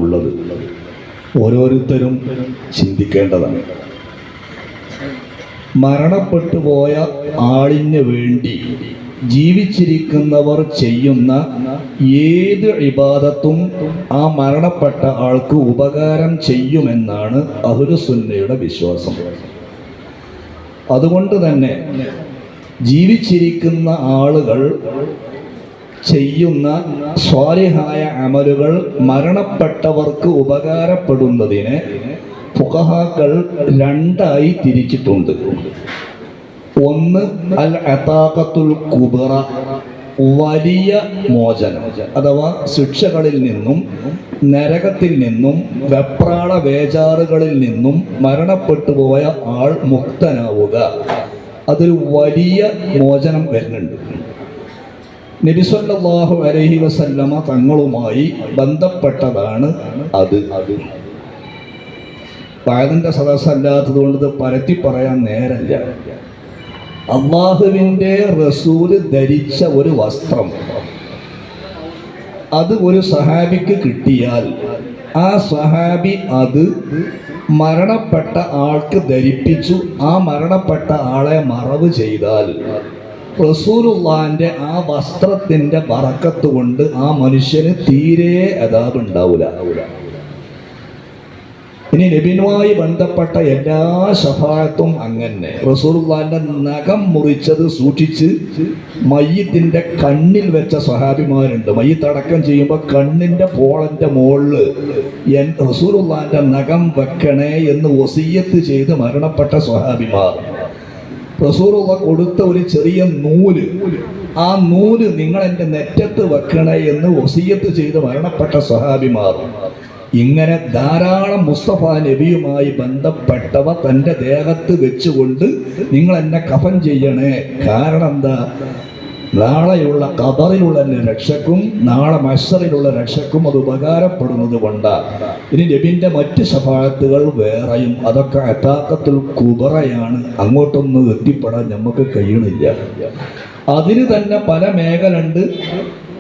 ഉള്ളത്. ഓരോരുത്തരും ചിന്തിക്കേണ്ടതാണ്. മരണപ്പെട്ടു പോയ ആളിന് വേണ്ടി ജീവിച്ചിരിക്കുന്നവർ ചെയ്യുന്ന ഏത് ഇബാദത്തും ആ മരണപ്പെട്ട ആൾക്ക് ഉപകാരം ചെയ്യുമെന്നാണ് അഹ്ലുസുന്നയുടെ വിശ്വാസം. അതുകൊണ്ട് തന്നെ ജീവിച്ചിരിക്കുന്ന ആളുകൾ ചെയ്യുന്ന സ്വാലിഹായ അമലുകൾ മരണപ്പെട്ടവർക്ക് ഉപകാരപ്പെടുന്നതിന് ഫുഖഹാക്കൾ രണ്ടായി തിരിച്ചിട്ടുണ്ട്. ഒന്ന് അൽ അതാഖത്തുൽ കുബ്ര, വലിയ മോചനം, അഥവാ ശിക്ഷകളിൽ നിന്നും നരകത്തിൽ നിന്നും വെപ്രാള വേജാറുകളിൽ നിന്നും മരണപ്പെട്ടു പോയ ആൾ മുക്തനാവുക. അതൊരു വലിയ മോചനം വരുന്നുണ്ട്. നബി സല്ലല്ലാഹു അലൈഹി വസല്ലമ തങ്ങളുമായി ബന്ധപ്പെട്ടതാണ് അത്. പായതിൻ്റെ സദസ്സല്ലാത്തത് കൊണ്ട് ഇത് പരത്തി പറയാൻ നേരല്ല. അള്ളാഹുവിൻ്റെ റസൂല് ധരിച്ച ഒരു വസ്ത്രം അത് ഒരു സഹാബിക്ക് കിട്ടിയാൽ ആ സഹാബി അത് മരണപ്പെട്ട ആൾക്ക് ധരിപ്പിച്ചു. ആ മരണപ്പെട്ട ആളെ മറവ് ചെയ്താൽ റസൂലുള്ളാഹിന്റെ ആ വസ്ത്രത്തിന്റെ ബറക്കത്ത് കൊണ്ട് ആ മനുഷ്യന് തീരെ അദാബ് ഉണ്ടാവില്ല. ഇനി നബിയുമായി ബന്ധപ്പെട്ട എല്ലാ ശഫാഅത്തും അങ്ങനെ. റസൂലുള്ളാഹിന്റെ നഖം മുറിച്ചത് സൂക്ഷിച്ച് മയ്യിത്തിന്റെ കണ്ണിൽ വെച്ച സ്വഹാബിമാരുണ്ട്. മയ്യിത്ത് അടക്കം ചെയ്യുമ്പോൾ കണ്ണിന്റെ പോളന്റെ മുകളിൽ റസൂലുള്ളാഹിന്റെ നഖം വെക്കണേ എന്ന് വസിയ്യത്ത് ചെയ്ത് മരണപ്പെട്ട സ്വഹാബിമാർ. റസൂലുള്ള കൊടുത്ത ഒരു ചെറിയ നൂല്, ആ നൂല് നിങ്ങൾ എൻ്റെ നെറ്റത്ത് വെക്കണേ എന്ന് വസിയ്യത്ത് ചെയ്ത് മരണപ്പെട്ട സ്വഹാബിമാർ. ഇങ്ങനെ ധാരാളം മുസ്തഫ നബിയുമായി ബന്ധപ്പെട്ടവ തൻ്റെ ദേഹത്ത് വെച്ചുകൊണ്ട് നിങ്ങൾ എന്നെ കഫൻ ചെയ്യണേ. കാരണം എന്താ? നാളെയുള്ള ഖബറിലുള്ള രക്ഷക്കും നാളെ മഹ്ശറിലുള്ള രക്ഷക്കും അത് ഉപകാരപ്പെടുന്നത് കൊണ്ടാണ്. ഇനി നബിൻ്റെ മറ്റ് ശഫാഅത്തുകൾ വേറെയും, അതൊക്കെ അതാഖത്തുൽ കുബ്രയാണ്. അങ്ങോട്ടൊന്നും എത്തിപ്പെടാൻ നമുക്ക് കഴിയണില്ല. അതിന് തന്നെ പല മേഖല ഉണ്ട്.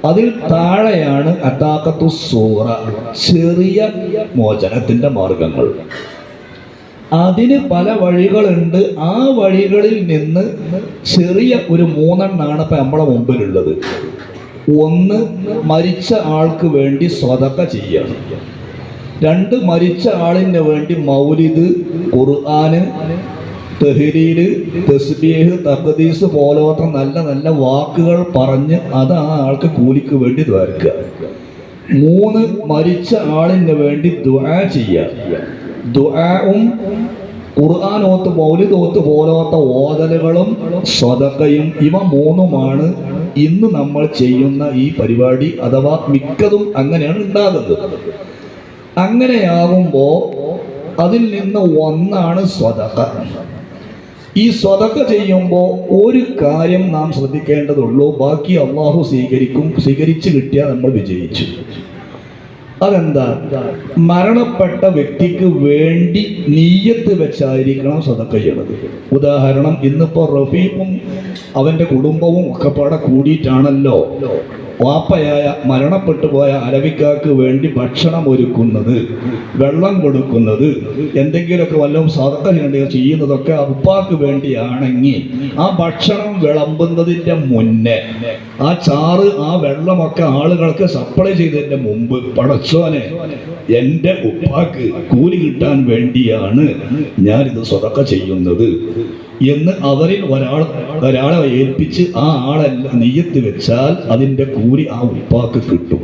അതിൽ താഴെയാണ് അതാഖത്തു സൂറ, ചെറിയ മോചനത്തിൻ്റെ മാർഗങ്ങൾ. അതിന് പല വഴികളുണ്ട്. ആ വഴികളിൽ നിന്ന് ചെറിയ ഒരു 3 എണ്ണമാണ് ഇപ്പം നമ്മളെ മുമ്പിലുള്ളത്. ഒന്ന്, മരിച്ച ആൾക്ക് വേണ്ടി സ്വതക്ക ചെയ്യുക. 2, മരിച്ച ആളിന് വേണ്ടി മൗലിദ്, ഖുർആന്, തഹ്ലീല്, തസ്ബീഹ്, തഖ്ദീസ് പോലത്തെ നല്ല നല്ല വാക്കുകൾ പറഞ്ഞ് അത് ആ ആൾക്ക് കൂലിക്ക് വേണ്ടി ദ്വാരക്കുക. 3, മരിച്ച ആളിന് വേണ്ടി ദുആ ചെയ്യുക. ദുആഉം ഖുർആനോത്ത് മൗലിദോത്ത് പോലത്തെ ഓതലുകളും സ്വതക്കയും, ഇവ 3ഉമാണ് ഇന്ന് നമ്മൾ ചെയ്യുന്ന ഈ പരിപാടി. അഥവാ മിക്കതും അങ്ങനെയാണ് ഉണ്ടാകുന്നത്. അങ്ങനെയാകുമ്പോൾ അതിൽ നിന്ന് ഒന്നാണ് സ്വതക്ക. ഈ സ്വതക്ക ചെയ്യുമ്പോൾ ഒരു കാര്യം നാം ശ്രദ്ധിക്കേണ്ടതുള്ളൂ, ബാക്കി അള്ളാഹു സ്വീകരിച്ചു കിട്ടിയാൽ നമ്മൾ വിജയിച്ചു. അതെന്താ? മരണപ്പെട്ട വ്യക്തിക്ക് വേണ്ടി നീയത്ത് വെച്ചായിരിക്കണം സ്വതക്ക ചെയ്യണത്. ഉദാഹരണം, ഇന്നിപ്പോൾ റഫീഖും അവൻ്റെ കുടുംബവും ഒക്കെ പാടെ കൂടിയിട്ടാണല്ലോ വാപ്പയായ മരണപ്പെട്ടു പോയ അലവിക്കാക്ക് വേണ്ടി ഭക്ഷണം ഒരുക്കുന്നത്, വെള്ളം കൊടുക്കുന്നത്, എന്തെങ്കിലുമൊക്കെ വല്ലതും സ്വതക്ക ചെയ്യുന്നതൊക്കെ ഉപ്പാക്ക് വേണ്ടിയാണെങ്കിൽ ആ ഭക്ഷണം വിളമ്പുന്നതിൻ്റെ മുന്നേ ആ ചാറ് ആ വെള്ളമൊക്കെ ആളുകൾക്ക് സപ്ലൈ ചെയ്തതിൻ്റെ മുമ്പ്, പടച്ചോനെ എൻ്റെ ഉപ്പാക്ക് കൂലി കിട്ടാൻ വേണ്ടിയാണ് ഞാനിത് സ്വതക്ക ചെയ്യുന്നത് എന്ന് അവരിൽ ഒരാളെ ഏൽപ്പിച്ച് ആ ആളെല്ലാം നീയത്ത് വെച്ചാൽ അതിൻ്റെ കൂലി ആ ഉപ്പാക്ക് കിട്ടും.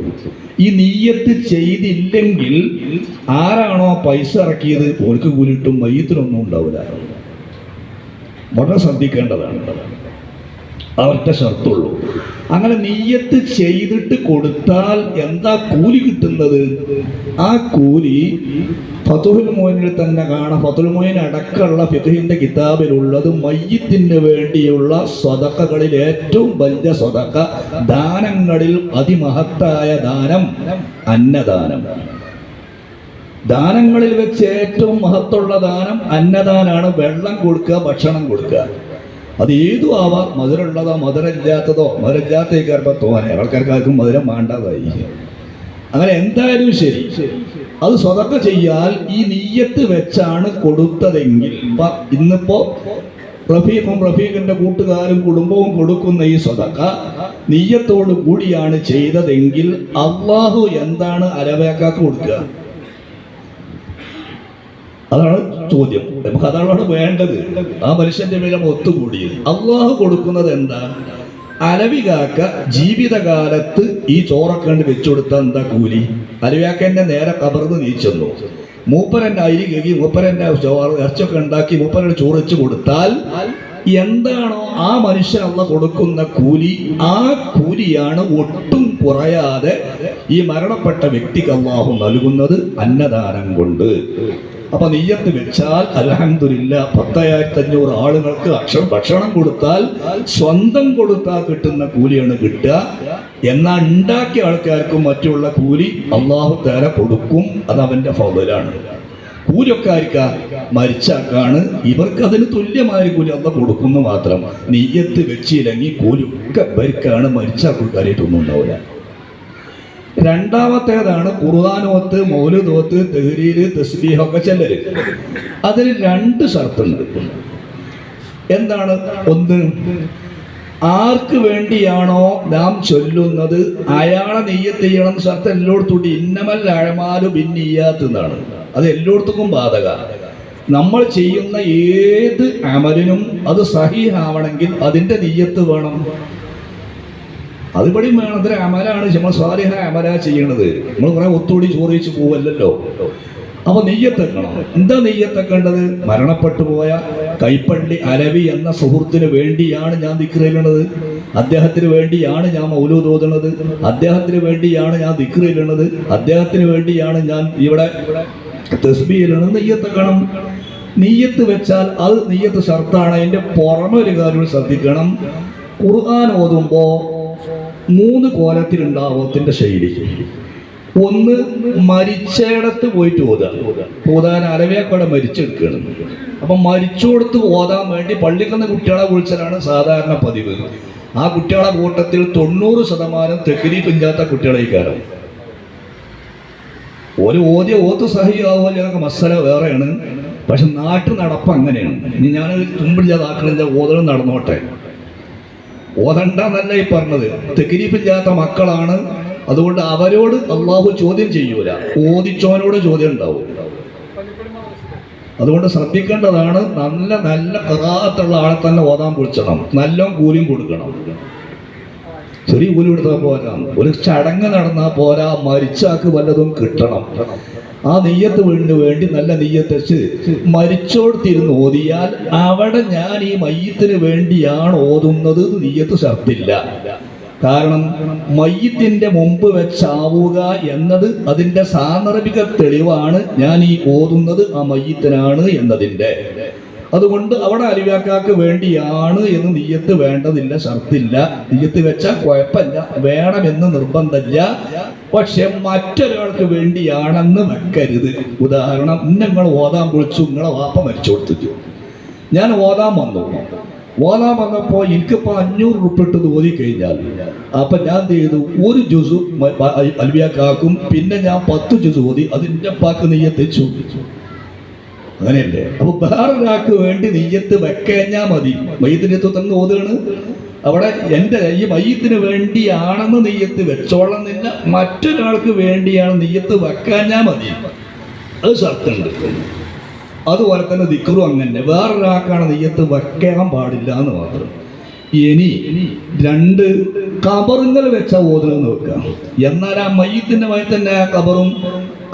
ഈ നീയത്ത് ചെയ്തില്ലെങ്കിൽ ആരാണോ പൈസ ഇറക്കിയത് ഓർക്ക് കൂലി കിട്ടും, മയ്യത്തിനൊന്നും ഉണ്ടാവില്ല. വളരെ ശ്രദ്ധിക്കേണ്ടതാണ്. അവരുടെ ഷർത്തുള്ളൂ. അങ്ങനെ നീയത്ത് ചെയ്തിട്ട് കൊടുത്താൽ എന്താ കൂലി കിട്ടുന്നത്? ആ കൂലി ഫതുഹുൽ മുഈനിൽ തന്നെ കാണാം. ഫതുഹുൽ മുഈൻ അടക്കമുള്ള ഫിഖ്ഹിന്റെ കിതാബിലുള്ളത് മയ്യിത്തിന് വേണ്ടിയുള്ള സ്വതക്കകളിൽ ഏറ്റവും വലിയ സ്വതക്ക, ദാനങ്ങളിൽ അതിമഹത്തായ ദാനം അന്നദാനം. ദാനങ്ങളിൽ വെച്ച് ഏറ്റവും മഹത്തുള്ള ദാനം അന്നദാനാണ്. വെള്ളം കൊടുക്കുക, ഭക്ഷണം കൊടുക്കുക. അത് ഏതും ആവാം, മധുരമുള്ളതോ മധുരമില്ലാത്തതോ. മധുരമില്ലാത്തേക്കാർപ്പം തോന്നെ ആൾക്കാർക്കാർക്കും മധുരം വേണ്ടതായി. അങ്ങനെ എന്തായാലും ശരി, അത് സ്വതക്ക ചെയ്യാൽ ഈ നിയ്യത്ത് വെച്ചാണ് കൊടുത്തതെങ്കിൽ ഇന്നിപ്പോ റഫീഖിന്റെ കൂട്ടുകാരും കുടുംബവും കൊടുക്കുന്ന ഈ സ്വതക്ക നിയ്യത്തോട് കൂടിയാണ് ചെയ്തതെങ്കിൽ അള്ളാഹു എന്താണ് അലവേക്കാക്ക് കൊടുക്കുക? അതാണ് ചോദ്യം. നമുക്ക് അതാണ് വേണ്ടത്. ആ മനുഷ്യന്റെ മേലെ ഒത്തുകൂടിയത് അള്ളാഹു കൊടുക്കുന്നത് എന്താ? അലവികാക്ക ജീവിതകാലത്ത് ഈ ചോറൊക്കെ കണ്ട് വെച്ചുകൊടുത്ത എന്താ കൂലി? അലവികാക്കന്നെ നേരെ കബർന്ന് നീച്ചെന്നു, മൂപ്പരന്റെ അരി കഴുകി മൂപ്പരന്റെ ഇറച്ചൊക്കെ ഉണ്ടാക്കി മൂപ്പരന്റെ ചോറ് വെച്ച് കൊടുത്താൽ എന്താണോ ആ മനുഷ്യനുള്ള കൊടുക്കുന്ന കൂലി, ആ കൂലിയാണ് ഒട്ടും കുറയാതെ ഈ മരണപ്പെട്ട വ്യക്തിക്ക് അല്ലാഹു നൽകുന്നത് അന്നദാനം കൊണ്ട്. അപ്പൊ നിയ്യത്ത് വെച്ചാൽ അൽഹംദുലില്ലാ 10,500 ആളുകൾക്ക് ഭക്ഷണം കൊടുത്താൽ സ്വന്തം കൊടുത്താൽ കിട്ടുന്ന കൂലിയാണ് കിട്ടുക. എന്നാൽ ഉണ്ടാക്കിയ ആൾക്കാർക്കും മറ്റുള്ള കൂലി അല്ലാഹു തആല കൊടുക്കും. അത് അവന്റെ ഫളലാണ്. കൂലിയൊക്കെ ആയിരിക്കാം മരിച്ചാക്കാണ്. ഇവർക്ക് അതിന് തുല്യമായ കൂലി അല്ല കൊടുക്കുന്നു മാത്രം. നിയ്യത്ത് വെച്ചില്ലെങ്കിൽ കൂലിയൊക്കെ ഇവർക്കാണ്. മരിച്ചാൽ കാര്യമായിട്ടൊന്നും ഉണ്ടാവില്ല. രണ്ടാമത്തേതാണ് ഖുർആനോത്ത്, മൗലിദോത്ത്, തഹ്ലീൽ, തസ്ബീഹ് ഒക്കെ ചെല്ലല്. അതിന് 2 ഷർത്തുണ്ട്. എന്താണ്? ഒന്ന്, ആർക്ക് വേണ്ടിയാണോ നാം ചൊല്ലുന്നത് അയാളെ നിയ്യത്ത് ചെയ്യണം. ഷർത്ത് എല്ലായിടത്തും ഇന്നമൽ അഅ്മാലു ബിന്നിയ്യാത്ത് എന്നാണ്. അത് എല്ലായിടത്തും ബാധക. നമ്മൾ ചെയ്യുന്ന ഏത് അമലിനും അത് സഹീഹാവണമെങ്കിൽ അതിന്റെ നിയ്യത്ത് വേണം. അതിപടിയും വേണം. അതൊരു അമലാണ്. നമ്മൾ സ്വാലിഹ അമല ചെയ്യണത്. നമ്മൾ കുറെ ഒത്തുകൂടി ചോദിച്ചു പോവല്ലോ. അപ്പൊ നെയ്യത്തെക്കണം. എന്താ നെയ്യത്തെക്കേണ്ടത്? മരണപ്പെട്ടു പോയ കൈപ്പള്ളി അലവി എന്ന സുഹൃത്തിന് വേണ്ടിയാണ് ഞാൻ ദിക്ർ ചെല്ലണത്, അദ്ദേഹത്തിന് വേണ്ടിയാണ് ഞാൻ മൗലൂദ് ഓതുന്നത്, അദ്ദേഹത്തിന് വേണ്ടിയാണ് ഞാൻ ദിക്ർ ചെല്ലണത്, അദ്ദേഹത്തിന് വേണ്ടിയാണ് ഞാൻ ഇവിടെ തസ്ബീഹ് ചെല്ലണത്. നെയ്യത്തെക്കണം. നിയ്യത്ത് വെച്ചാൽ അത് നിയ്യത്ത് ഷർത്താണ്. അതിന്റെ പുറമെ ഒരു കാര്യം ശ്രദ്ധിക്കണം. ഖുർആൻ ഓതുമ്പോ 3 കോലത്തിലുണ്ടാവത്തിന്റെ ശൈലി. ഒന്ന്, മരിച്ചയിടത്ത് പോയിട്ട് ഓതാൻ അലവിയാക്കോടെ മരിച്ചെടുക്കണം. അപ്പൊ മരിച്ചോടത്ത് ഓതാൻ വേണ്ടി പള്ളിക്കുന്ന കുട്ടികളെ വിളിച്ചാലാണ് സാധാരണ പതിവ്. ആ കുട്ടികളെ കൂട്ടത്തിൽ 90% തെക്രീഫ് ഇല്ലാത്ത കുട്ടികളേക്കാരം. ഒരു ഓത്ത് സഹിയാവുമല്ലോ എന്നൊക്കെ മസല വേറെയാണ്. പക്ഷെ നാട്ടു നടപ്പ് അങ്ങനെയാണ്. ഇനി ഞാനത് തുമ്പില്ലാതാക്കണില്ല, ഓതണം നടന്നോട്ടെ. ഓതണ്ടെന്നല്ല ഈ പറഞ്ഞത്. തെക്രീഫില്ലാത്ത മക്കളാണ്. അതുകൊണ്ട് അവരോട് അള്ളാഹു ചോദ്യം ചെയ്യൂല, ഓദിച്ചോനോട് ചോദ്യം ഉണ്ടാവും. അതുകൊണ്ട് ശ്രദ്ധിക്കേണ്ടതാണ്. നല്ല നല്ല ഖിറാഅത്തുള്ള ആളെ തന്നെ ഓതാൻ വിളിച്ചണം. നല്ല കൂലിയും കൊടുക്കണം. ചെറിയ കൂലി കൊടുത്താൽ പോരാ. ഒരു ചടങ്ങ് നടന്നാൽ പോരാ. മരിച്ചാക്ക് വല്ലതും കിട്ടണം. ആ നെയ്യത്ത് വേണ്ടി നല്ല നെയ്യത്ത് വെച്ച് മരിച്ചോടത്തിരുന്ന് ഓതിയാൽ അവിടെ ഞാൻ ഈ മയ്യത്തിന് വേണ്ടിയാണ് ഓതുന്നത് നെയ്യത്ത് ഷർത്തില്ല. കാരണം മയ്യത്തിന്റെ മുമ്പ് വെച്ചാവുക എന്നത് അതിന്റെ സാന്ദർഭിക തെളിവാണ്. ഞാൻ ഈ ഓതുന്നത് ആ മയ്യത്തിനാണ് എന്നതിന്റെ. അതുകൊണ്ട് അവിടെ അലിവാക്കാക്ക് വേണ്ടിയാണ് എന്ന് നിയ്യത്ത് വേണ്ടതില്ല, ഷർത്തില്ല. നിയ്യത്ത് വെച്ചാൽ കുഴപ്പമില്ല, വേണമെന്ന് നിർബന്ധമില്ല. പക്ഷെ മറ്റൊരാൾക്ക് വേണ്ടിയാണെന്ന് വെക്കരുത്. ഉദാഹരണം, നിങ്ങൾ ഓതാൻ വിളിച്ചു, നിങ്ങളെ വാപ്പ മരിച്ചു കൊടുത്തിട്ടു. ഞാൻ ഓതാൻ വന്നപ്പോൾ എനിക്കിപ്പോ 500 റുപ്യ ഇട്ടത് ഓതി കഴിഞ്ഞാൽ അപ്പൊ ഞാൻ എന്ത് ചെയ്തു? ഒരു ജുസു അൽവിയാക്കാക്കും, പിന്നെ ഞാൻ 10 ജുസു ഓതി അതിന്റെ പാക്ക് നെയ്യത്തെച്ചു. അങ്ങനെയല്ലേ? അപ്പൊ വേറൊരാൾക്ക് വേണ്ടി നെയ്യത്ത് വെക്കഞ്ഞാ മതി. മയ്യത്തിന്റെ തന്നെ ഓതുകയാണ്. അവിടെ എൻ്റെ ഈ മയ്യത്തിന് വേണ്ടിയാണെന്ന് നെയ്യത്ത് വെച്ചോളന്നില്ല, മറ്റൊരാൾക്ക് വേണ്ടിയാണ് നെയ്യത്ത് വെക്കാഞ്ഞാ മതി. അത് ഷർത്തുണ്ട്. അതുപോലെ തന്നെ ദിക്റും അങ്ങനെ. വേറൊരാൾക്കാണ് നെയ്യത്ത് വെക്കാൻ പാടില്ല എന്ന് മാത്രം. ഇനി 2 കബറുങ്ങൾ വെച്ച ഓതുന്നത് വെക്കാം. എന്നാൽ ആ മയ്യത്തിന്റെ മായി തന്നെ ആ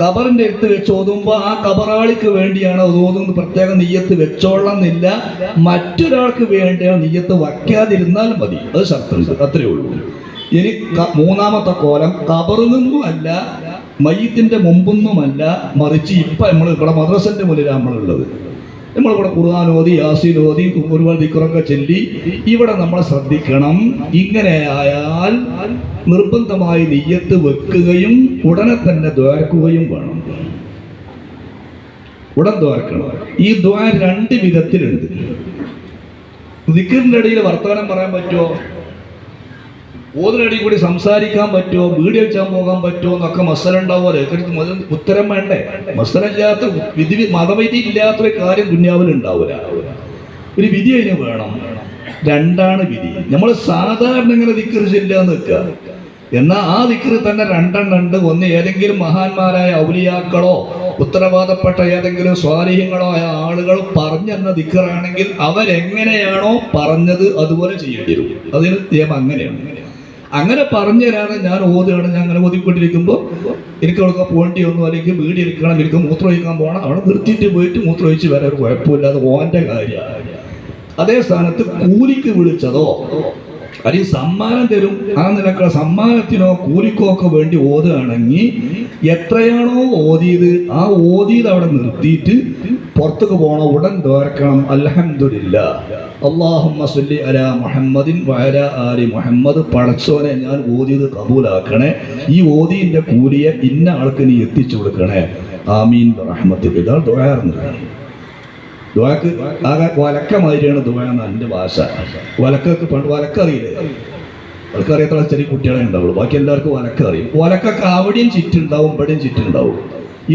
കബറിന്റെ അടുത്ത് വെച്ച് ഓതുമ്പോൾ ആ കബറാളിക്ക് വേണ്ടിയാണ് ഓതുന്നത്. പ്രത്യേകം നെയ്യത്ത് വെച്ചോളന്നില്ല, മറ്റൊരാൾക്ക് വേണ്ടിയാണ് നെയ്യത്ത് വയ്ക്കാതിരുന്നാൽ മതി. അത് ഷർത്തുണ്ട്. അത്രയേ ഉള്ളൂ. ഇനി 3ാമത്തെ കോലം കബറിൽ നിന്നും അല്ല, മയ്യത്തിന്റെ മുമ്പൊന്നുമല്ല, മറിച്ച് ഇപ്പം നമ്മൾ ഇവിടെ മദ്രസന്റെ മുന്നിലാണ് നമ്മളുള്ളത്. നമ്മളിവിടെ ഖുർആൻ ഓതി, യാസീൻ ഓതി, ഒരുപാട് ദിക്റൊക്കെ ചൊല്ലി ഇവിടെ നമ്മൾ ശ്രദ്ധിക്കണം. ഇങ്ങനെ ആയാൽ നിർബന്ധമായി നിയ്യത്ത് വെക്കുകയും ഉടനെ തന്നെ ദ്വാരക്കുകയും വേണം. ഉടൻ ദ്വാരക്കണം. ഈ ദ്വാര 2 വിധത്തിലുണ്ട്. ദിക്റിന്റെ ഇടയിൽ വർത്തമാനം പറയാൻ പറ്റുമോ? ഓതിനടി കൂടി സംസാരിക്കാൻ പറ്റുമോ, വീഡിയോ വെച്ചാൽ പോകാൻ പറ്റുമോ എന്നൊക്കെ മസല ഉണ്ടാവുമല്ലോ. ഉത്തരം വേണ്ടേ? മസല ഇല്ലാത്ത മതവിധി ഇല്ലാത്തൊരു കാര്യം ദുന്യാവിൽ ഉണ്ടാവില്ല. ഒരു വിധി അതിന് വേണം. രണ്ടാണ് വിധി. നമ്മൾ സാധാരണ ഇങ്ങനെ ദിക്ർ ചെല്ലാന്ന് വെക്കുക, എന്നാൽ ആ ദിക്ർ തന്നെ രണ്ടെണ്ണം ഉണ്ട്. ഒന്ന് ഏതെങ്കിലും മഹാന്മാരായ ഔലിയാക്കളോ ഉത്തരവാദപ്പെട്ട ഏതെങ്കിലും സ്വാലിഹ്യങ്ങളോ ആയ ആളുകൾ പറഞ്ഞെന്ന ദിക്റാണെങ്കിൽ അവരെങ്ങനെയാണോ പറഞ്ഞത് അതുപോലെ ചെയ്യേണ്ടി വരും. അതിന് നിയമം അങ്ങനെയാണ്. അങ്ങനെ പറഞ്ഞു തരാതെ ഞാൻ ഓതുകയാണ്, ഞാൻ അങ്ങനെ ഓതിക്കൊണ്ടിരിക്കുമ്പോൾ എനിക്ക് അവിടെ പോകേണ്ടി വന്നു, അല്ലെങ്കിൽ വീട് ഇരിക്കണം, എനിക്ക് മൂത്രം ഒഴിക്കാൻ പോകണം, അവിടെ നിർത്തിയിട്ട് പോയിട്ട് മൂത്രം ഒഴിച്ച് വരാൻ ഒരു കുഴപ്പമില്ലാതെ ഓൻ്റെ കാര്യമാണ്. അതേ സ്ഥാനത്ത് കൂലിക്ക് വിളിച്ചതോ അല്ലെങ്കിൽ സമ്മാനം തരും ആ നിലക്കുള്ള സമ്മാനത്തിനോ കൂലിക്കോ ഒക്കെ വേണ്ടി ഓതുകയാണെങ്കിൽ എത്രയാണോ ഓതിയത് ആ ഓതിയത് അവിടെ നിർത്തിയിട്ട് പുറത്തേക്ക് പോകണം, ഉടൻ ദ്വാരക്കണം. അൽഹംദുലില്ലാ അല്ലാഹുമ്മ സ്വല്ലി അലാ മുഹമ്മദിൻ വഅലാ ആലി മുഹമ്മദ്. പടച്ചോനെ ഞാൻ ഓതിയത് കബൂലാക്കണേ, ഈ ഓതിൻ്റെ കൂലിയെ ഇന്ന ആൾക്ക് നീ എത്തിച്ചു കൊടുക്കണേ, ആമീൻ റഹ്മത്തിക. ഇതാണ് ദുആർന്ന്. ദുആക്ക് ആകെ വലക്കമാതിരിയാണ് ദുആ എന്നാണ് എൻ്റെ ഭാഷ. വലക്കൊക്കെ പണ്ട് വലക്കറിയില്ലേ? വലക്കറിയാത്ത ചെറിയ കുട്ടികളെ ഉണ്ടാവുള്ളൂ, ബാക്കി എല്ലാവർക്കും വലക്കറിയും. വലക്കൊക്കെ അവിടെയും ചുറ്റുണ്ടാവും, ഇവിടെയും ചുറ്റുണ്ടാവും.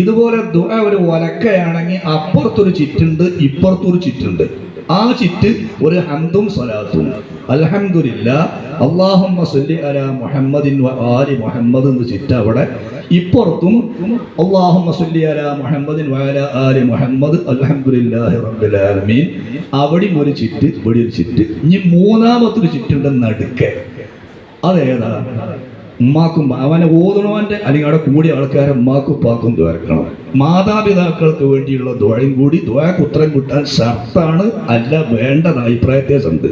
ഇതുപോലെ ദുആ ഒരു വലക്കയാണെങ്കിൽ അപ്പുറത്തൊരു ചുറ്റുണ്ട്, ഇപ്പുറത്തൊരു ചുറ്റുണ്ട്. ആ ചുറ്റ് ഒരു ഹംദും സ്വലാത്തും. അൽഹംദുലില്ലാ അല്ലാഹുമ്മ സ്വല്ലി അലാ മുഹമ്മദിൻ വ ആലി മുഹമ്മദ് എന്ന് ചുറ്റ അവിടെ. ഇപ്പുറത്തും അല്ലാഹുമ്മ സ്വല്ലി അലാ മുഹമ്മദിൻ വ അലാ ആലി മുഹമ്മദ് അൽഹംദുലില്ലാഹി റബ്ബിൽ ആലമീൻ. അവിടെയും ഒരു ചുറ്റ്, ഇവിടെ ഒരു ചുറ്റ്. ഇനി മൂന്നാമത്തൊരു ചുറ്റുണ്ട് നടുക്കെ. അതേതാ? ഉമ്മാക്കും അവനെ ഓതണവൻ്റെ അല്ലെങ്കിൽ അവിടെ കൂടിയ ആൾക്കാരെ ഉമ്മാക്കും ഉപ്പാക്കും ദ്വാരക്കണം. മാതാപിതാക്കൾക്ക് വേണ്ടിയുള്ള ദ്വായും കൂടി ദ്വാക്ക് ഉത്തരം കിട്ടാൻ ഷർത്താണ്, അല്ല വേണ്ടത് അഭിപ്രായത്തെ ഉണ്ട്.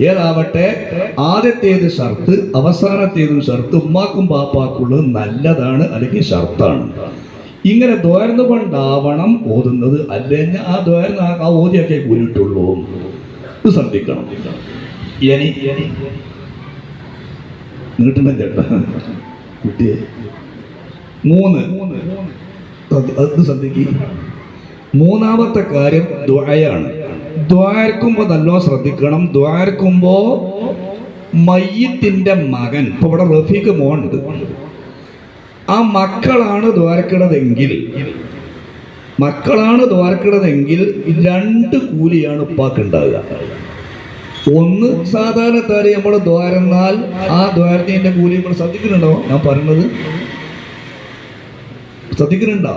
ഏതാവട്ടെ ആദ്യത്തേത് ഷർത്ത്, അവസാനത്തേതും ഷർത്ത് ഉമ്മാക്കും പാപ്പാക്കുള്ളത് നല്ലതാണ് അല്ലെങ്കിൽ ഷർത്താണ്. ഇങ്ങനെ ദ്വാരന്നുകൊണ്ടാവണം ഓതുന്നത്, അല്ലെങ്കിൽ ആ ദ്വാരന്ന് ആ ഓതിയൊക്കെ കൂലിട്ടുള്ളൂ. ഇത് ശ്രദ്ധിക്കണം. ഇനി നീട്ടണം ചേട്ടാ കുട്ടിയെ. അത് ശ്രദ്ധിക്കുക. മൂന്നാമത്തെ കാര്യം ദുആയാണ്. ദ്വാരക്കുമ്പോൾ നല്ലോണം ശ്രദ്ധിക്കണം. ദ്വാരക്കുമ്പോൾ മയ്യത്തിൻ്റെ മകൻ, ഇപ്പൊ ഇവിടെ റഫീഖ് മോനുണ്ട്, ആ മക്കളാണ് ദ്വാരക്കണതെങ്കിൽ രണ്ട് കൂലിയാണ് ഉപ്പാക്ക് ഉണ്ടാവുക. ഒന്ന് സാധാരണ കാര്യം നമ്മൾ ദ്വാരന്നാൽ ആ ദ്വാരത്തിന്റെ കൂലി നമ്മൾ ശ്രദ്ധിക്കുന്നുണ്ടോ? ഞാൻ പറയുന്നത് ശ്രദ്ധിക്കുന്നുണ്ടോ?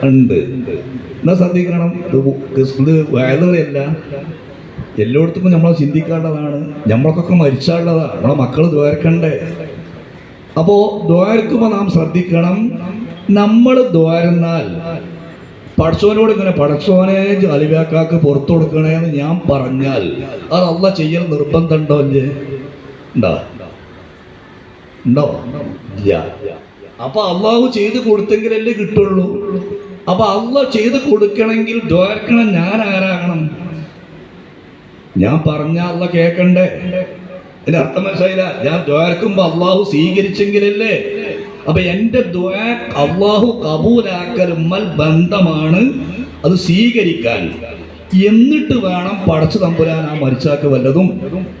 ഉണ്ട്. എന്നാ ശ്രദ്ധിക്കണം. ഇത് വയലുകളല്ല, എല്ലായിടത്തും നമ്മൾ ചിന്തിക്കേണ്ടതാണ്. നമ്മൾക്കൊക്കെ മരിച്ചാലുള്ളതാണ്, നമ്മളെ മക്കൾ ദ്വാരക്കണ്ടേ. അപ്പോൾ ദ്വാരക്കുമ്പോൾ നാം ശ്രദ്ധിക്കണം. നമ്മൾ ദ്വാരന്നാൽ പടച്ചോനോട് ഇങ്ങനെ പടച്ചോനെ അലിവാക്കാക്ക് പുറത്തു കൊടുക്കണേന്ന് ഞാൻ പറഞ്ഞാൽ അത് അള്ളാഹ് ചെയ്യൽ നിർബന്ധമുണ്ടോ? അല്ലേ? ഉണ്ടോ? ഇല്ല. അപ്പൊ അള്ളാഹു ചെയ്ത് കൊടുത്തെങ്കിലല്ലേ കിട്ടുള്ളൂ. അപ്പൊ അള്ളാഹ് ചെയ്ത് കൊടുക്കണമെങ്കിൽ ദ്വാരക്കണം ഞാൻ ആരാകണം? ഞാൻ പറഞ്ഞ അള്ളാഹ് കേൾക്കണ്ടേ? അതിന്റെ അർത്ഥം മനസ്സിലായില്ല. ഞാൻ ദ്വാരക്കുമ്പോ അള്ളാഹു സ്വീകരിച്ചെങ്കിലല്ലേ. അപ്പൊ എൻ്റെ ദുആ അള്ളാഹു കബൂലാക്കലുമ്മൽ ബന്ധമാണ്, അത് സ്വീകരിക്കാൻ. എന്നിട്ട് വേണം പടച്ചു തമ്പുരാൻ ആ മരിച്ചാക്ക് വല്ലതും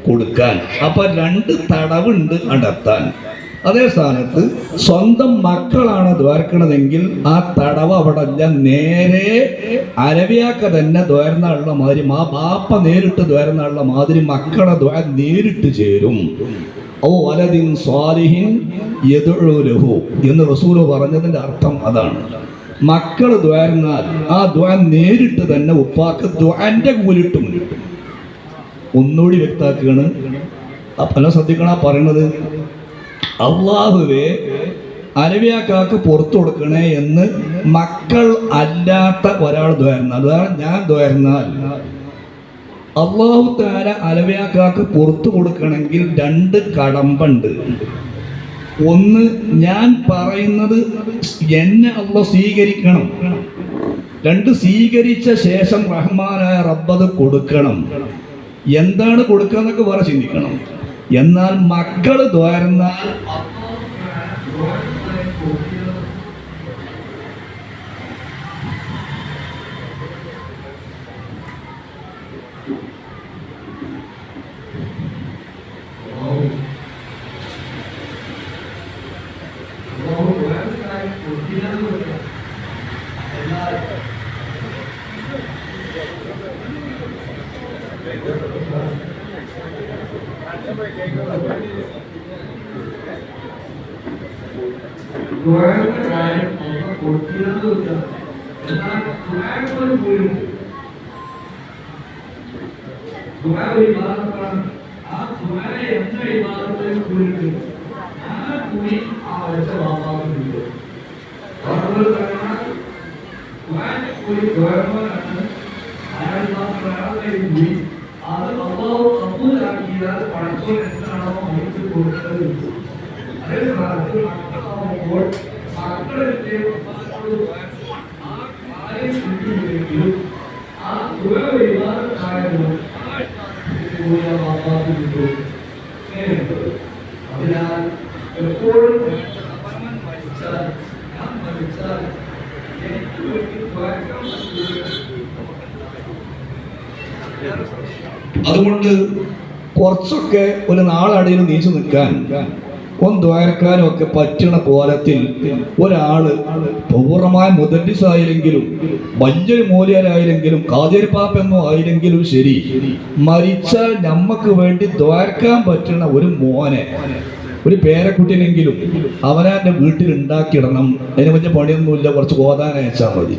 കൊടുക്കാൻ. അപ്പൊ രണ്ട് തടവുണ്ട് അടത്താൻ. അതേ സ്ഥാനത്ത് സ്വന്തം മക്കളാണ് ദ്വാരക്കണതെങ്കിൽ ആ തടവ് അവിടെ അല്ല, നേരെ അരവിയാക്ക തന്നെ ദ്വാരനാളുള്ള മാതിരി, ആ ബാപ്പ നേരിട്ട് ദ്വാരനാളുള്ള മാതിരി മക്കളെ ദ്വാര നേരിട്ട് ചേരും. ഓ വലദിൻ സ്വാലിഹിൻ യദ്ഉ ലഹു എന്ന് റസൂൽ പറഞ്ഞതിന്റെ അർത്ഥം അതാണ്. മക്കൾ ദ്വാരന്നാൽ ആ ദ്വാ നേരിട്ട് തന്നെ ഉപ്പാക്ക് ദ്വാന്റെ കൂലിട്ടും. ഒന്നുകൂടി വ്യക്താക്കുകയാണ്. അല്ല ശ്രദ്ധിക്കണ പറയുന്നത്, അള്ളാഹുവേ അരവിയാക്കാക്ക് പുറത്തു കൊടുക്കണേ എന്ന് മക്കൾ അല്ലാത്ത ഒരാൾ ദ്വാരന്നാൽ, അതാണ് ഞാൻ ദ്വാരന്നാൽ അള്ളാഹു തആല അലവയാക്കാക്ക് പുറത്തു കൊടുക്കണമെങ്കിൽ രണ്ട് കടമ്പുണ്ട്. ഒന്ന്, ഞാൻ പറയുന്നത് എന്നെ അള്ളാഹ് സ്വീകരിക്കണം. രണ്ട്, സ്വീകരിച്ച ശേഷം റഹ്മാനായ റബ്ബത് കൊടുക്കണം. എന്താണ് കൊടുക്കുക എന്നൊക്കെ വേറെ ചിന്തിക്കണം. എന്നാൽ മക്കൾ ദ്വാരന്നാൽ കാര്യം ഒക്കെ കൊടുത്തിരുന്നില്ല. എന്നാൽ ഒരു പോയിട്ട് ഒരു വിഭാഗത്താണ്. ആ എന്ന വിഭാഗത്തിൽ പോയിട്ട് ആ കൂടി ആ വരച്ച വാങ്ങാറുണ്ട്. ഒരു ഗവൺമെന്റാണ് അയാൾ അത് അള്ളാഹു കബൂലാക്കിയാൽ പടച്ചോൻ എന്താണോ മൈക്ക് കൊടുത്തത് അതേ സ്ഥാനത്ത് മക്കളാവുമ്പോൾ മക്കളിന്റെ ആ കാര്യം കിട്ടിയില്ലെങ്കിലും ആ വിവാദക്കാരനും അതിനാൽ എപ്പോഴും മരിച്ചാൽ ഞാൻ മരിച്ചാൽ എനിക്ക് വേണ്ടി ദ്വാരക്കാൻ അതുകൊണ്ട് കുറച്ചൊക്കെ ഒരു നാളടിയിൽ നീച്ചു നിൽക്കാൻ ദ്വാരക്കാനും ഒക്കെ പറ്റണ കോലത്തിൽ ഒരാള് പൂർണ്ണമായ മുദല്ലിസായില്ലെങ്കിലും വലിയൊരു മൂല്യരായില്ലെങ്കിലും കാതിരിപ്പാപ്പെന്നോ ആയില്ലെങ്കിലും ശരി മരിച്ചാൽ നമ്മക്ക് വേണ്ടി ദ്വാരക്കാൻ പറ്റണ ഒരു മോനെ ഒരു പേരക്കുട്ടിനെങ്കിലും അവനെ വീട്ടിൽ ഉണ്ടാക്കിയിടണം. അതിന് വലിയ പണിയൊന്നുമില്ല, കുറച്ച് ഓതാനയച്ചാൽ മതി.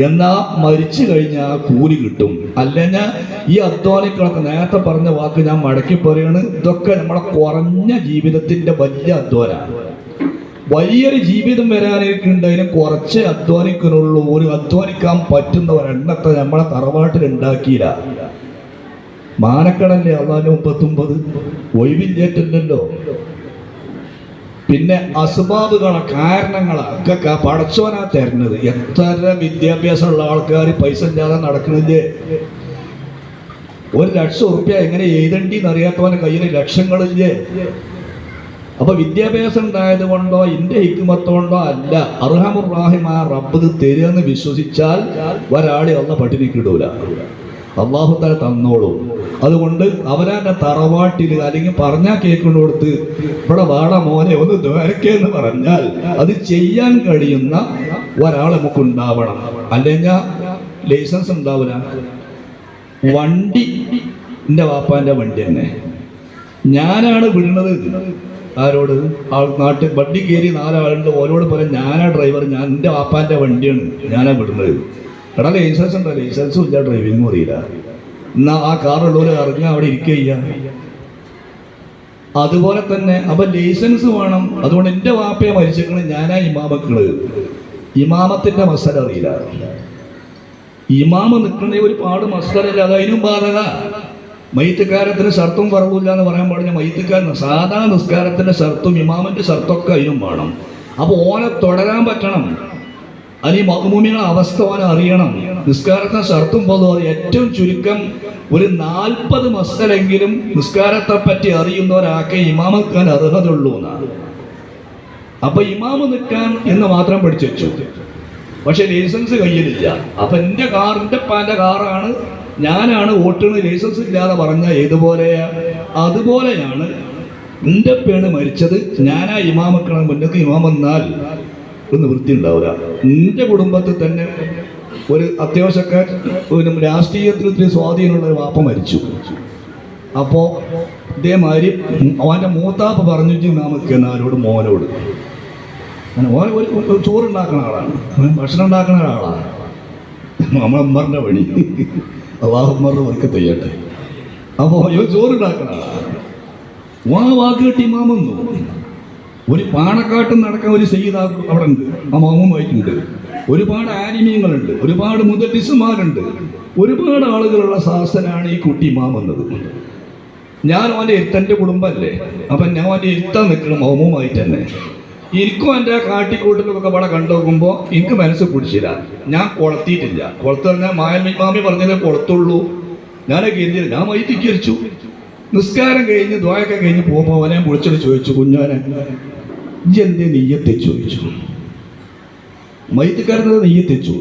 എന്നാ മരിച്ചു കഴിഞ്ഞാൽ കൂലി കിട്ടും. അല്ലെങ്കിൽ ഈ അധ്വാനികളൊക്കെ നേരത്തെ പറഞ്ഞ വാക്ക് ഞാൻ മടക്കി പറയാണ്, ഇതൊക്കെ നമ്മളെ കുറഞ്ഞ ജീവിതത്തിന്റെ വലിയ അധ്വാനമാണ്. വലിയൊരു ജീവിതം വരാനേക്കുണ്ടതിനും കുറച്ച് അധ്വാനിക്കുന്നുള്ളൂ. ഒരു അധ്വാനിക്കാൻ പറ്റുന്ന ഒരെണ്ണത്തെ നമ്മളെ തറവാട്ടിൽ ഉണ്ടാക്കിയില്ല. മാനക്കടല്ലേ അള്ളാഹു 39 ഒഴിവില്ലേറ്റല്ലോ. പിന്നെ അസ്ബാബുകളെ കാരണങ്ങളൊക്കെ പടച്ചോനാ തരുന്നത്. എത്ര വിദ്യാഭ്യാസമുള്ള ആൾക്കാർ പൈസ ഇല്ലാതെ നടക്കണില്ലേ? 1,00,000 റുപ്യ എങ്ങനെ എഴുതണ്ടിന്ന് അറിയാത്തവന്റെ കയ്യിൽ ലക്ഷങ്ങളില്ലേ? അപ്പൊ വിദ്യാഭ്യാസം ഉണ്ടായത് കൊണ്ടോ ഇന്റെ ഹിക്മത്തോണ്ടോ അല്ല, അർഹമുർ റഹീമായ റബ്ബ് തരുമെന്ന് വിശ്വസിച്ചാൽ ഒരാളെ അള്ളാഹ് പട്ടിണിക്ക് ഇടൂല. അള്ളാഹു തആല തന്നോളൂ. അതുകൊണ്ട് അവരാന്റെ തറവാട്ടിൽ അല്ലെങ്കിൽ പറഞ്ഞാൽ കേൾക്കൊണ്ട് കൊടുത്ത് ഇവിടെ വാട മോനെ ഒന്ന് ദ്വാരക്കെന്ന് പറഞ്ഞാൽ അത് ചെയ്യാൻ കഴിയുന്ന ഒരാൾ നമുക്ക് ഉണ്ടാവണം. അല്ലെങ്കിൽ ലൈസൻസ് ഉണ്ടാവില്ല. വണ്ടി എൻ്റെ വാപ്പാന്റെ വണ്ടി തന്നെ ഞാനാണ് വിടുന്നത്. ആരോട്? നാട്ടിൽ വണ്ടി കയറി 4 ആളുണ്ട്, ഓരോട് പറയാം ഞാനാ ഡ്രൈവർ, ഞാൻ എൻ്റെ വാപ്പാന്റെ വണ്ടിയാണ് ഞാനാ വിടുന്നത്. എടാ ലൈസൻസ് ഉണ്ടോ? ലൈസൻസും ഇല്ല, ഡ്രൈവിങ്ങും അറിയില്ല. എന്നാ ആ കാറുള്ളവർ ഇറങ്ങുക, അവിടെ ഇരിക്കുക. അതുപോലെ തന്നെ അപ്പൊ ലൈസൻസ് വേണം. അതുകൊണ്ട് എൻ്റെ വാപ്പയെ മരിച്ചിരിക്കണ ഞാനാ ഇമാമക്കള്. ഇമാമത്തിന്റെ മസല അറിയില്ല. ഇമാമ നിൽക്കണേ ഒരുപാട് മസലല്ല, അത് അതിനും ബാധക. മയ്യത്തുകാരത്തിന് ഷർത്തും കുറവില്ല എന്ന് പറയാൻ പാടില്ല. മയ്യത്തുകാരൻ സാധാ നിസ്കാരത്തിന്റെ ഷർത്തും ഇമാമിന്റെ ഷർത്തും അതിനും വേണം. അപ്പൊ ഓനെ തുടരാൻ പറ്റണം. അതിന് മഅ്മൂമികളുടെ അവസ്ഥ ഓനെ അറിയണം. നിസ്കാരത്തെ ഷർത്തും പോലും ഏറ്റവും ചുരുക്കം ഒരു 40 മസലെങ്കിലും നിസ്കാരത്തെ പറ്റി അറിയുന്നവരാക്കെ ഇമാമക്കാൻ അർഹതയുള്ളൂ എന്നാണ്. അപ്പൊ ഇമാമ് നിൽക്കാൻ എന്ന് മാത്രം പഠിച്ചു വെച്ചു. പക്ഷെ ലൈസൻസ് കയ്യിലില്ല. അപ്പൊ എൻ്റെ പാൻ്റെ കാറാണ്, ഞാനാണ് ഓട്ടുന്നത്, ലൈസൻസ് ഇല്ലാതെ പറഞ്ഞ ഏതുപോലെയാ? അതുപോലെയാണ് എൻ്റെ പേണ് മരിച്ചത്. ഞാനാ ഇമാമക്കണം. മുന്നേക്ക് ഇമാം വന്നാൽ ഒന്ന് വൃത്തി ഉണ്ടാവില്ല. എൻ്റെ കുടുംബത്തിൽ തന്നെ ഒരു അത്യാവശ്യക്കാർ രാഷ്ട്രീയത്തിൽ ഒത്തിരി സ്വാധീനമുള്ള ഒരു വാപ്പ മരിച്ചു. അപ്പോൾ ഇതേമാതിരി അവൻ്റെ മൂത്താപ്പ് പറഞ്ഞു നമുക്ക് ആരോട് മോനോട് ഓൻ ചോറുണ്ടാക്കുന്ന ആളാണ്, ഭക്ഷണം ഉണ്ടാക്കുന്ന ഒരാളാണ്. നമ്മളമ്മറിൻ്റെ പണി അള്ളാഹുമ്മറിൻ്റെ വർക്ക് ചെയ്യട്ടെ. അപ്പോൾ ഇവൻ ചോറുണ്ടാക്കുന്ന ആളാണ്. വാക്ക് കെട്ടി ഇമാമെന്നു ഒരു പാണക്കാട്ടും നടക്കാൻ ഒരു സയ്യിദ് അവിടെ ഉണ്ട്, ആ മാമുമായിട്ടുണ്ട്. ഒരുപാട് ആലിമീങ്ങളുണ്ട്, ഒരുപാട് മുദല്ലിസുമാരുണ്ട്, ഒരുപാട് ആളുകളുള്ള ശാസനാണ് ഈ കുട്ടി ഇമാം എന്നത്. ഞാൻ അവൻ്റെ എഴുത്തൻ്റെ കുടുംബമല്ലേ, അപ്പം ഞാൻ അവൻ്റെ എഴുത്താൻ നിൽക്കണം മൗമുമായിട്ട് തന്നെ. എനിക്കും എൻ്റെ കാട്ടിക്കൂട്ടലൊക്കെ അവിടെ കണ്ടു നോക്കുമ്പോൾ എനിക്ക് മനസ്സ് പിടിച്ചില്ല. ഞാൻ കൊളത്തിയിട്ടില്ല. കൊളത്ത് പറഞ്ഞാൽ മാമി പറഞ്ഞതേ കൊളത്തുള്ളൂ. ഞാനൊക്കെ എന്തിനാ ഞാൻ വൈത്തിക്കരിച്ചു. നിസ്കാരം കഴിഞ്ഞ് ദ്വായൊക്കെ കഴിഞ്ഞ് പോകുമ്പോൾ അവനെ വിളിച്ചിട്ട് ചോദിച്ചു, കുഞ്ഞോനെ ഇജ്ജ് എന്തേ നെയ്യത്തെ ചോദിച്ചു. മയ്യത്തുകാരൻ്റെ നെയ്യത്തെച്ചു.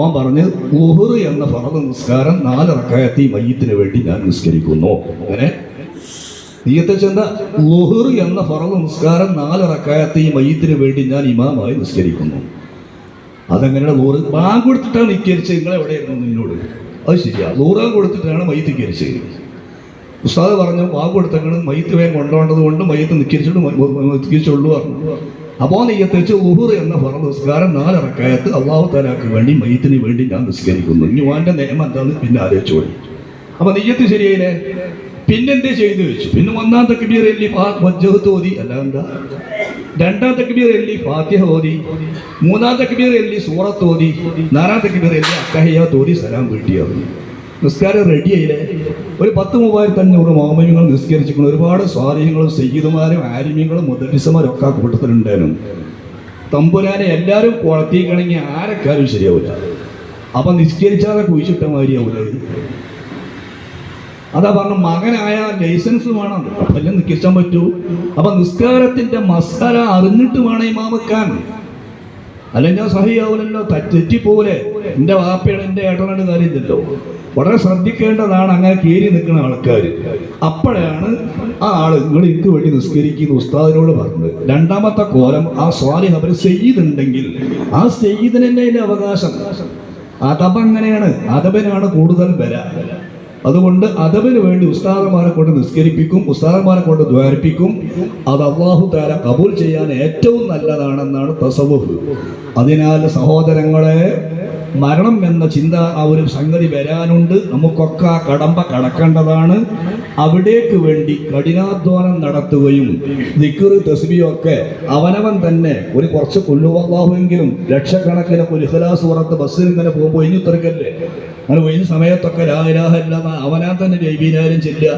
ഓൻ പറഞ്ഞ് ളുഹ്ർ എന്ന ഫർദ് നിസ്കാരം 4 റക്അത്ത് മയ്യത്തിന് വേണ്ടി ഞാൻ നിസ്കരിക്കുന്നു. അങ്ങനെ നെയ്യത്തെച്ചെന്താ? ളുഹ്ർ എന്ന ഫർദ് നിസ്കാരം 4 റക്അത്ത് മയ്യത്തിന് വേണ്ടി ഞാൻ ഇമാമായി നിസ്കരിക്കുന്നു. അതെങ്ങനെയാണ്? ളുഹ്ർ ബാങ്ക് കൊടുത്തിട്ടാണ് നിസ്കരിച്ചത്. നിങ്ങളെവിടെയായിരുന്നു നിന്നോട്? അത് ശരിയാ, ളുഹ്ർ കൊടുത്തിട്ടാണ് മയ്യത്ത് നിസ്കരിച്ചത്. ഉസ്താദ് പറഞ്ഞു ബാങ്ക് കൊടുത്തേക്കാണ് മയ്യത്ത് വേഗം കൊണ്ടുപോകേണ്ടത് കൊണ്ട് മയ്യത്ത് നിസ്കരിച്ചുള്ളൂ പറഞ്ഞു. അപ്പോൾ നെയ്യത്ത് വെച്ച് ഉഹുർ എന്ന ഫർദ് നിസ്കാരം 4 റക്അത്ത് അല്ലാഹു തആലക്ക് വേണ്ടി മയ്യിത്തിന് വേണ്ടി ഞാൻ നിസ്കരിക്കുന്നു. ഇനി ഓൻ്റെ നിയമം എന്താന്ന് പിന്നെ ആലോചിച്ചോളി. അപ്പൊ നെയ്യത്ത് ശരിയായില്ലേ? പിന്നെന്തേ ചെയ്തു വെച്ചു? പിന്നെ 1-ാം തക്ബീർ എല്ലി വജ്ജഹത്ത് ഓതി, അല്ല എന്താ 2-ാം തക്ബീർ എല്ലി ഫാത്തിഹ ഓതി, 3-ാം തക്ബീർ എല്ലി സൂറത്ത് ഓതി, 4-ാം തക്ബീർ എല്ലി അത്തഹിയ്യാത്ത് ഓതി സലാം വീട്ടിയത്. നിസ്കാരം റെഡിയായില്ലേ? ഒരു 10,500 മാമൂമികൾ നിസ്കരിച്ചിരിക്കുന്നു. ഒരുപാട് സ്വാധീനങ്ങളും സയ്യിദുമാരും ആലിമീങ്ങളും മുദരിസമാരും ഒക്കെ ആ കൂട്ടത്തിലുണ്ടായിരുന്നു. തമ്പുരാനെ എല്ലാവരും കുളത്തിക്കണമെങ്കിൽ ആരെക്കാരും ശരിയാവില്ല. അപ്പം നിസ്കരിച്ചാതെ കുഴിച്ചിട്ട മാതിരിയാവില്ല. അതാ പറഞ്ഞ മകനായ ലൈസൻസ് വേണം, എല്ലാം നിസ്കരിച്ചാൻ പറ്റൂ. അപ്പൊ നിസ്കാരത്തിന്റെ മസാല അറിഞ്ഞിട്ട് വേണം ഇമാം വെക്കാൻ, അല്ലെങ്കിൽ സഹിയാവില്ലല്ലോ, തെറ്റിപ്പോലെ. എൻ്റെ വാപ്പയാണ് എൻ്റെ ഏട്ടനാണ് കാര്യമില്ലല്ലോ. വളരെ ശ്രദ്ധിക്കേണ്ടതാണ് അങ്ങനെ കയറി നിൽക്കുന്ന ആൾക്കാർ. അപ്പോഴാണ് ആ ആള് നിങ്ങൾ എനിക്ക് വേണ്ടി നിസ്കരിക്കുന്ന ഉസ്താദിനോട് പറഞ്ഞത്. 2-ാമത്തെ കോലം ആ സ്വാലിഹ് അവർ സെയ്യിദ് ഉണ്ടെങ്കിൽ ആ സെയ്യിദിന് തന്നെ അതിൻ്റെ അവകാശം. അതബ് അങ്ങനെയാണ്, അതബിനാണ് കൂടുതൽ വില. അതുകൊണ്ട് അതബിന് വേണ്ടി ഉസ്താദന്മാരെ കൊണ്ട് നിസ്കരിപ്പിക്കും, ഉസ്താദന്മാരെ കൊണ്ട് ദ്വാരിപ്പിക്കും. അത് അല്ലാഹു തആല കബൂൽ ചെയ്യാൻ ഏറ്റവും നല്ലതാണെന്നാണ് തസവുഫ്. അതിനാൽ സഹോദരങ്ങളെ, മരണം എന്ന ചിന്ത ആ ഒരു സംഗതി വരാനുണ്ട്. നമുക്കൊക്കെ ആ കടമ്പ കടക്കേണ്ടതാണ്. അവിടേക്ക് വേണ്ടി കഠിനാധ്വാനം നടത്തുകയും ദിക്ർ തസ്ബീഹൊക്കെ അവനവൻ തന്നെ ഒരു കുറച്ച് കൊല്ലുവല്ലാഹുവെങ്കിലും ലക്ഷക്കണക്കിന് ഇഖ്ലാസ് പുറത്ത് ബസ്സിൽ ഇങ്ങനെ പോകുമ്പോൾ ഒഴിഞ്ഞുത്തരക്കല്ലേ, അങ്ങനെ ഒഴിഞ്ഞ സമയത്തൊക്കെ ലാ ഇലാഹ ഇല്ലല്ലാഹ് അവനാ തന്നെ ജൈബീനാരും ചെല്ലുക,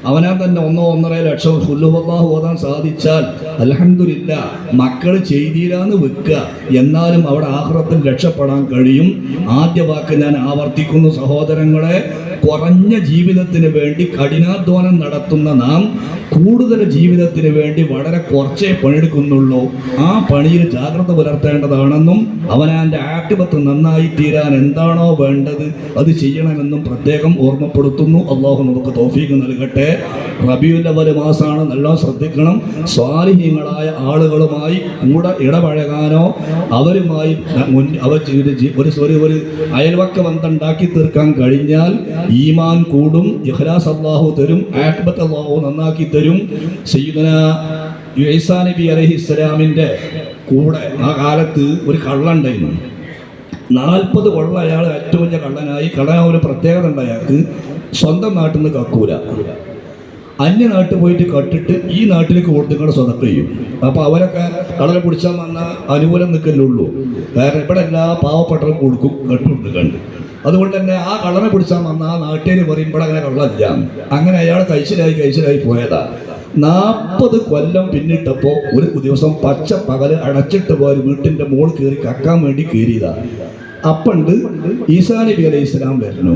അവനാ തന്നെ 1-1.5 ലക്ഷം ഖുല്ലുവല്ലാഹു ഓതാൻ സാധിച്ചാൽ അൽഹംദുലില്ലാ. മക്കൾ ചെയ്തില്ലാന്ന് വെക്കുക, എന്നാലും അവിടെ ആഖിറത്തിൽ രക്ഷപ്പെടാൻ കഴിയും. ആദ്യ വാക്ക് ഞാൻ ആവർത്തിക്കുന്നു സഹോദരങ്ങളെ, കുറഞ്ഞ ജീവിതത്തിന് വേണ്ടി കഠിനാധ്വാനം നടത്തുന്ന നാം കൂടുതൽ ജീവിതത്തിന് വേണ്ടി വളരെ കുറച്ചേ പണിയെടുക്കുന്നുള്ളൂ. ആ പണിയിൽ ജാഗ്രത പുലർത്തേണ്ടതാണെന്നും അവനാൻ്റെ ആക്ടിവത്ത് നന്നായി തീരാൻ എന്താണോ വേണ്ടത് അത് ചെയ്യണമെന്നും പ്രത്യേകം ഓർമ്മപ്പെടുത്തുന്നു. അല്ലാഹു നമുക്ക് തൗഫീഖ് നൽകട്ടെ. റബീഉൽ അവ്വൽ മാസമാണ്, നല്ല ശ്രദ്ധിക്കണം. സ്വാലിഹീങ്ങളായ ആളുകളുമായി കൂടെ ഇടപഴകാനോ അവരുമായി ഒരു അയൽവക്ക ബന്ധം ഉണ്ടാക്കി തീർക്കാൻ കഴിഞ്ഞാൽ ഈമാൻ കൂടും, ഇഖ്ലാസ് അല്ലാഹു തരും, ആഖിബത്ത് അല്ലാഹു നന്നാക്കി തരും. സയ്യിദുനാ ഈസാ നബി അലൈഹിസ്സലാമിൻ്റെ കൂടെ ആ കാലത്ത് ഒരു കള്ളനുണ്ടായിരുന്നു. 40 കൊള്ള അയാൾ ഏറ്റവും വലിയ കള്ളനായി. കള്ളനാ ഒരു പ്രത്യേകത ഉണ്ട്, അയാൾക്ക് സ്വന്തം നാട്ടിൽ നിന്ന് കക്കൂല, അന്യ നാട്ടിൽ പോയിട്ട് കട്ടിട്ട് ഈ നാട്ടിലേക്ക് കൊടുത്തിങ്ങോട്ട് സ്വതക്ക ചെയ്യും. അപ്പോൾ അവരൊക്കെ കള്ളനെ പിടിച്ചാൽ വന്നാൽ അനുകൂലം നിൽക്കലുള്ളൂ. കാരണം ഇവിടെ എല്ലാ പാവപ്പെട്ടവരും കൊടുക്കും കെട്ടുകൊടുക്കണ്ട്. അതുകൊണ്ട് തന്നെ ആ കള്ളനെ പിടിച്ചാൽ വന്നാൽ ആ നാട്ടുകാർ പറയുമ്പോൾ അങ്ങനെ കള്ളല്ല. അങ്ങനെ അയാൾ കഴിച്ചിലായി പോയതാ. 40 കൊല്ലം പിന്നിട്ടപ്പോൾ ഒരു ദിവസം പച്ച പകല് അടച്ചിട്ട് പോയ വീട്ടിൻ്റെ മോൾ കയറി കക്കാൻ വേണ്ടി കയറിയതാ. അപ്പണ്ട് ഈസാ നബി അലൈഹി ഇസ്ലാം വരുന്നു.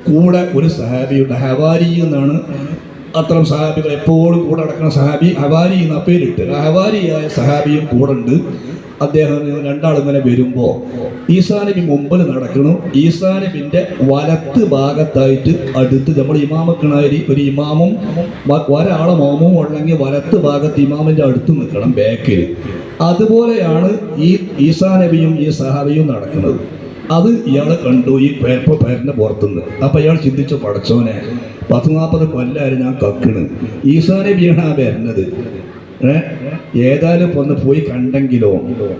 കൂടെ ഒരു സഹാബിയുടെ ഹവാരി എന്നാണ്, അത്തരം സഹാബികൾ എപ്പോഴും കൂടെ നടക്കുന്ന സഹാബി ഹവാരി എന്ന പേരിട്ട് ഹവാരിയായ സഹാബിയും കൂടെ ഉണ്ട്. അദ്ദേഹം രണ്ടാളിങ്ങനെ വരുമ്പോൾ ഈസാ നബി മുമ്പിൽ നടക്കണം. ഈസാ നബിൻ്റെ വലത്ത് ഭാഗത്തായിട്ട് അടുത്ത് നമ്മൾ ഇമാമക്കണായി ഒരു ഇമാമും ഒരാളെ മോമും ഉണ്ടെങ്കിൽ വലത്ത് ഭാഗത്ത് ഇമാമിൻ്റെ അടുത്ത് നിൽക്കണം, ബാക്കിൽ. അതുപോലെയാണ് ഈ ഈസാ നബിയും ഈ സഹാബിയും നടക്കുന്നത്. അത് ഇയാൾ കണ്ടു ഈ പേരിൻ്റെ പുറത്തുനിന്ന്. അപ്പം ഇയാൾ ചിന്തിച്ചു, പടച്ചോനെ 40 കൊല്ലായിരുന്നു ഞാൻ കക്കണ്, ഈസാ നബിയാണ് ആ വരുന്നത്, ഏതായാലും ഒന്ന് പോയി കണ്ടെങ്കിലോ.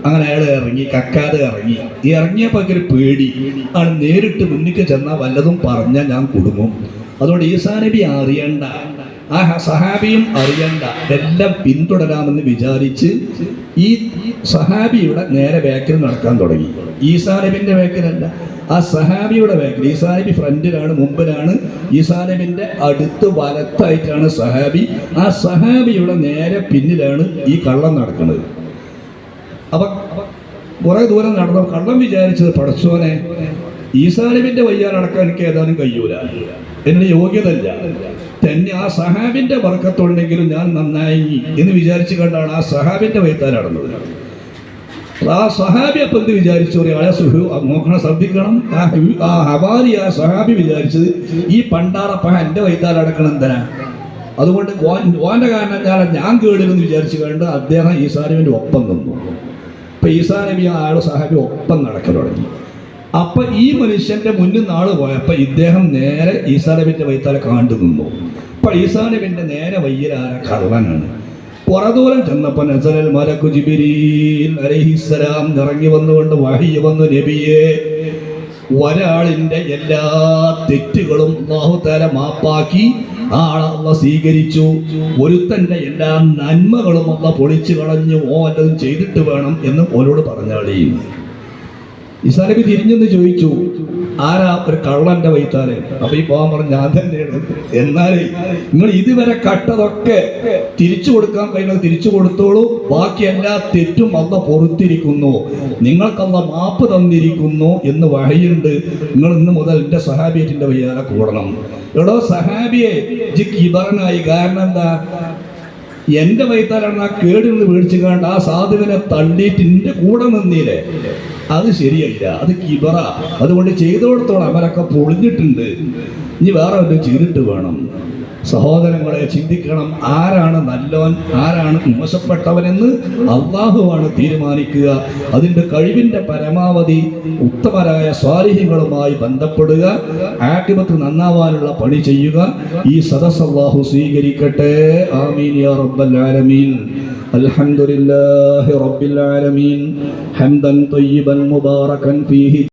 അങ്ങനെ അയാൾ ഇറങ്ങി, കക്കാതെ ഇറങ്ങി. ഇറങ്ങിയപ്പോൾ ഒരു പേടി ആണ്, നേരിട്ട് മുന്നിക്ക് ചെന്നാൽ വല്ലതും പറഞ്ഞാൽ ഞാൻ കുടുങ്ങും. അതുകൊണ്ട് ഈസാ നബി അറിയണ്ട, ആ സഹാബിയും അറിയണ്ട, എല്ലാം പിന്തുടരാമെന്ന് വിചാരിച്ച് ഈ സഹാബിയുടെ നേരെ ബാക്കിൽ നടക്കാൻ തുടങ്ങി. ഈസാ നബിൻ്റെ ബാക്കിലല്ല, ആ സഹാബിയുടെ ബാക്കിൽ. ഈസാ നബി ഫ്രണ്ടിലാണ്, മുമ്പിലാണ്. ഈസാ നബിൻ്റെ അടുത്ത് വലത്തായിട്ടാണ് സഹാബി. ആ സഹാബിയുടെ നേരെ പിന്നിലാണ് ഈ കള്ളം നടക്കുന്നത്. അപ്പൊ കുറെ ദൂരം നടന്നു. കള്ളം വിചാരിച്ചത്, പടച്ചോനെ ഈസാ നബിൻ്റെ വയ്യാൻ നടക്കാൻ എനിക്ക് ഏതാനും കഴിയൂല, എന്നെ യോഗ്യതല്ല, തന്നെ ആ സഹാബിൻ്റെ വർക്കത്തുണ്ടെങ്കിലും ഞാൻ നന്നായി എന്ന് വിചാരിച്ചു കണ്ടാണ് ആ സഹാബിൻ്റെ വയ്ത്താൻ നടന്നത്. ആ സഹാബി അപ്പം എന്ത് വിചാരിച്ചു? നോക്കണം, ശ്രദ്ധിക്കണം. ആ ഹവാരി ആ സഹാബി വിചാരിച്ചത് ഈ പണ്ടാറപ്പ എൻ്റെ വൈത്താൽ അടക്കണം എന്തിനാ, അതുകൊണ്ട് ഓൻ്റെ കാരണം ഞാൻ കേടില്ലെന്ന് വിചാരിച്ചു കണ്ട് അദ്ദേഹം ഈസാ നബിൻ്റെ ഒപ്പം നിന്നു. ഇപ്പം ഈസാ നബി ആളുടെ സഹാബി ഒപ്പം നടക്കാൻ തുടങ്ങി. അപ്പം ഈ മനുഷ്യൻ്റെ മുന്നിൽ നാള് പോയപ്പോൾ ഇദ്ദേഹം നേരെ ഈസാ നബിൻ്റെ വൈത്താലെ കാണ്ടു നിന്നു. അപ്പം ഈസാ നബിൻ്റെ നേരെ വയ്യലാര കള്ളനാണ്. പുറദൂരം ചെന്നപ്പോൾ നസലൽ മലക്കു ജിബ്രീൽ അലൈഹിസ്സലാം ഇറങ്ങി വന്നുകൊണ്ട് വഹി വന്നു, നബിയെ, ഒരാളിന്റെ എല്ലാ തെറ്റുകളും അല്ലാഹു തആല മാപ്പാക്കി ആളെ അല്ലാഹ് സ്വീകരിച്ചു, ഒരുത്തന്റെ എല്ലാ നന്മകളും അല്ലാഹ് പൊളിച്ചു കളഞ്ഞു, വല്ലതും ചെയ്തിട്ട് വേണം എന്ന് ഓരോട് പറഞ്ഞാളി. ഈസാ നബി തിരിഞ്ഞെന്ന് ചോദിച്ചു, ആരാ? ഒരു കള്ളന്റെ വൈത്താലെ. അപ്പൊ ഈ പോകാൻ പറഞ്ഞ ഞാൻ തന്നെയാണ്. എന്നാലേ നിങ്ങൾ ഇതുവരെ കട്ടതൊക്കെ തിരിച്ചു കൊടുക്കാൻ കഴിയുന്നത് തിരിച്ചു കൊടുത്തോളൂ, ബാക്കി എല്ലാ തെറ്റും അല്ലാഹ് പൊറുത്തിരിക്കുന്നു, നിങ്ങൾക്കല്ലാഹ് മാപ്പ് തന്നിരിക്കുന്നു എന്ന് വഹയുണ്ട്. നിങ്ങൾ ഇന്ന് മുതൽ എന്റെ സഹാബിയറ്റിന്റെ വയ്യാലെ കൂടണം. എടോ സഹാബിയെ, ജി കിബറനായി. കാരണം എന്താ? എന്റെ വൈത്താലാണ് ആ കേടിൽ നിന്ന് മേടിച്ചു കണ്ട് ആ സാധുവിനെ തള്ളിയിട്ട് എന്റെ കൂടെ നിന്നില്ലേ, അത് ശരിയല്ല, അത് കിബറ. അതുകൊണ്ട് ചെയ്തോടത്തോളം അവരൊക്കെ പൊളിഞ്ഞിട്ടുണ്ട്, ഇനി വേറെ വല്ലതും ചെയ്തിട്ട് വേണം. സഹോദരങ്ങളെ, ചിന്തിക്കണം, ആരാണ് നല്ലവൻ ആരാണ് മോശപ്പെട്ടവനെന്ന് അല്ലാഹുവാണ് തീരുമാനിക്കുക. അതിൻ്റെ കഴിവിൻ്റെ പരമാവധി ഉത്തമരായ സ്വാലിഹ്യങ്ങളുമായി ബന്ധപ്പെടുക, ആഖിബത്ത് നന്നാവാനുള്ള പണി ചെയ്യുക. ഈ സദസ്സ് അല്ലാഹു സ്വീകരിക്കട്ടെ. ആമീൻ യാ റബ്ബൽ ആലമീൻ. അൽഹംദുലില്ലാഹി റബ്ബിൽ ആലമീൻ ഹംദൻ ത്വയ്യിബൻ മുബാറകൻ ഫീഹി.